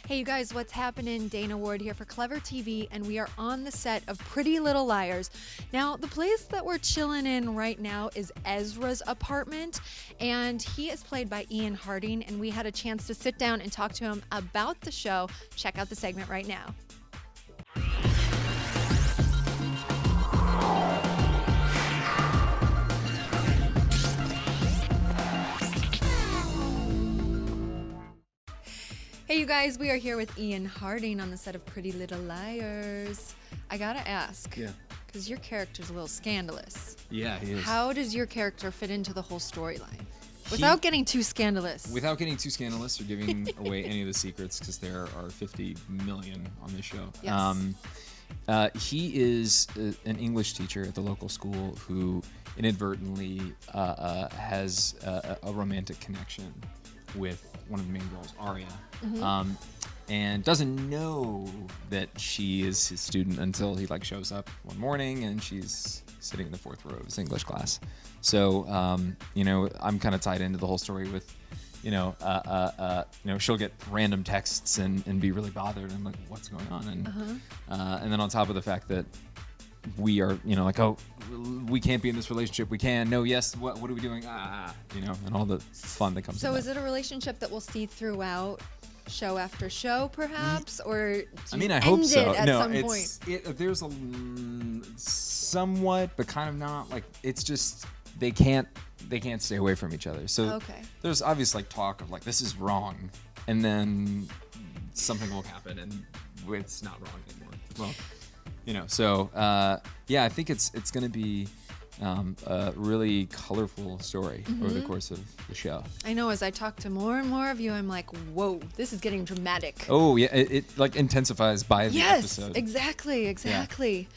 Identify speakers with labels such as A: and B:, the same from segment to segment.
A: Hey, you guys, what's happening? Dana Ward here for Clever TV, and we are on the set of Pretty Little Liars. Now, the place that we're chilling in right now is Ezra's apartment, and he is played by Ian Harding, and we had a chance to sit down and talk to him about the show. Check out the segment right now. Hey, you guys, we are here with Ian Harding on the set of Pretty Little Liars. I gotta ask, because your character's a little scandalous.
B: Yeah, he is.
A: How does your character fit into the whole storyline? Without getting too scandalous.
B: Without getting too scandalous or giving away any of the secrets, because there are 50 million on this show.
A: Yes.
B: He is an English teacher at the local school who inadvertently has a romantic connection with one of the main girls, Aria, and doesn't know that she is his student until he shows up one morning and she's sitting in the fourth row of his English class. So I'm kind of tied into the whole story with she'll get random texts and be really bothered. I'm like, what's going on? And then on top of the fact that we are, we can't be in this relationship. We can. No, yes. What are we doing? And all the fun that comes.
A: So
B: with
A: is it a relationship that we'll see throughout show after show, perhaps, or
B: I hope so.
A: At
B: no,
A: some point?
B: There's a somewhat, but kind of not. It's just they can't stay away from each other. So there's obvious talk of this is wrong, and then something will happen and it's not wrong anymore. Well. I think it's going to be a really colorful story over the course of the show. I know, as I talk to more and more of you, I'm like, whoa, this is getting dramatic. Oh, yeah, it intensifies by the episode. Yes, exactly.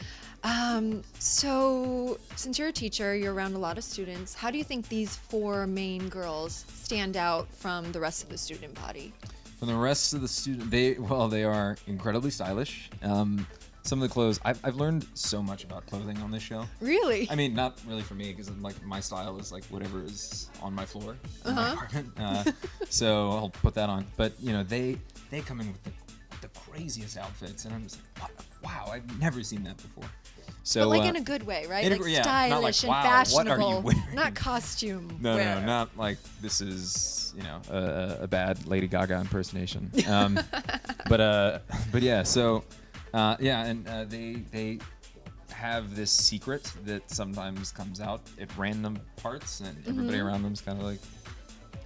B: Yeah. So since you're a teacher, you're around a lot of students, how do you think these four main girls stand out from the rest of the student body? From the rest of the student, they are incredibly stylish. Some of the clothes, I've learned so much about clothing on this show. Really? I mean, not really for me, because my style is whatever is on my floor in my apartment. So I'll put that on. But they come in with the craziest outfits, and I'm just like, wow, I've never seen that before. So, but in a good way, right? Stylish and fashionable, what are you wearing? Not costume. No, not this is a bad Lady Gaga impersonation. But yeah, so. They have this secret that sometimes comes out at random parts, and everybody around them is kind of like,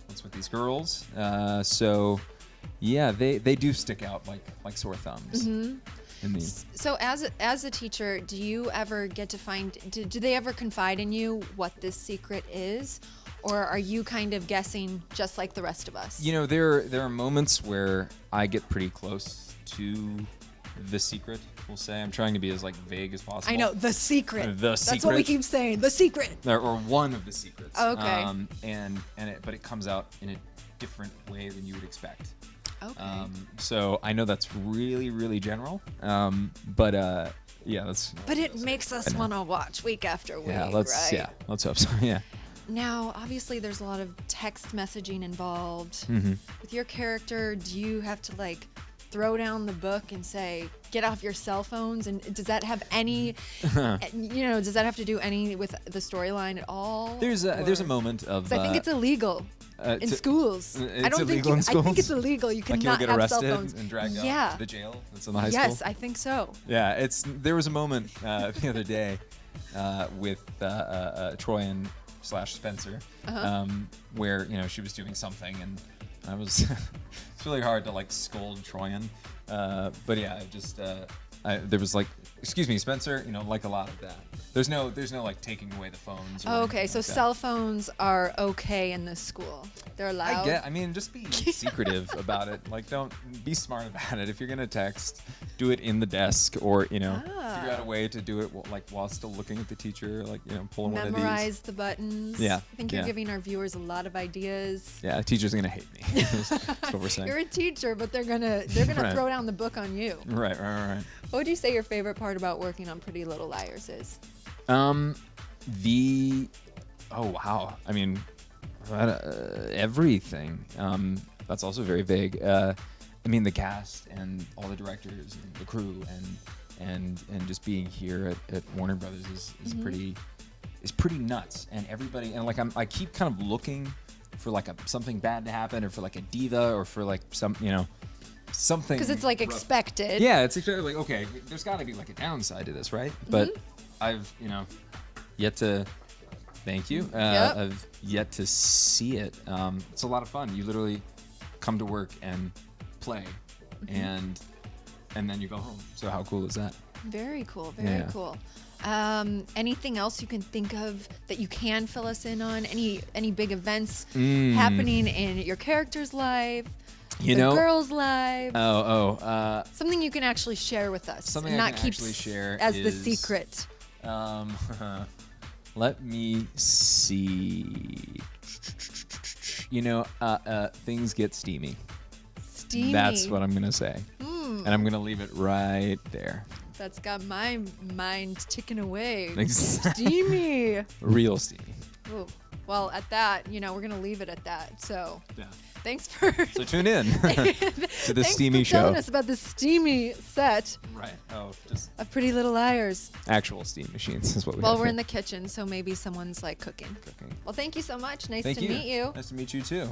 B: what's with these girls? They do stick out like sore thumbs. So as a teacher, do you ever get to find, do they ever confide in you what this secret is? Or are you kind of guessing just like the rest of us? There are moments where I get pretty close to the secret, we'll say. I'm trying to be as vague as possible. I know, the secret. That's what we keep saying, the secret. Or one of the secrets. Oh, okay. But it comes out in a different way than you would expect. Okay. So I know that's really, really general. But it makes us want to watch week after week. Let's hope so. Yeah. Now, obviously, there's a lot of text messaging involved. With your character, do you have to throw down the book and say, get off your cell phones? And does that have any, does that have to do any with the storyline at all? There's a moment of. I think it's illegal in schools. I think it's illegal. You cannot have cell phones. And dragged out to the jail that's in the high school. Yes, I think so. Yeah, there was a moment the other day with Troy and Spencer where she was doing something, and I was it's really hard to scold Troyan, but yeah, there was excuse me, Spencer, a lot of that. There's no taking away the phones. Oh, okay, so cell phones are okay in this school. They're allowed. Just be secretive about it. Don't be smart about it. If you're gonna text, do it in the desk, or figure out a way to do it while still looking at the teacher. Pull one of these. Memorize the buttons. Yeah. I think you're giving our viewers a lot of ideas. Yeah, teachers are gonna hate me. That's what we're saying. You're a teacher, but they're gonna right. Throw down the book on you. Right. What would you say your favorite part about working on Pretty Little Liars is? Everything. That's also very vague.
C: I mean, the cast and all the directors and the crew and just being here at Warner Brothers is pretty nuts. And everybody, and like I keep kind of looking for like something bad to happen, or for like a diva, or for like some, you know, something.
A: Because it's like
C: rough.
A: expected.
C: Yeah, it's expected. Like, okay, there's got to be like a downside to this, right? But I've, you know, yet to. Thank you. I've yet to see it. It's a lot of fun. You literally come to work and play, and then you go home. So how cool is that?
A: Very cool. Very cool. Anything else you can think of that you can fill us in on? Any big events happening in your character's life? The girls' lives? Something you can actually share with us.
C: Something
A: and
C: I
A: not
C: can
A: keep
C: actually share
A: as
C: is,
A: the secret.
C: Let me see. Things get steamy.
A: Steamy.
C: That's what I'm going to say. And I'm going to leave it right there.
A: That's got my mind ticking away.
C: Exactly.
A: Steamy.
C: Real steamy.
A: Ooh. Well, at that, we're going to leave it at that. So thanks for...
C: So tune in to the steamy show.
A: Thanks for telling us about the steamy set.
C: Right. Oh, just...
A: of Pretty Little Liars.
C: Actual steam machines is what we have.
A: Well, we're
C: here.
A: in the kitchen, so maybe someone's like cooking. Well, thank you so much. Nice to meet you.
C: Nice to meet you too.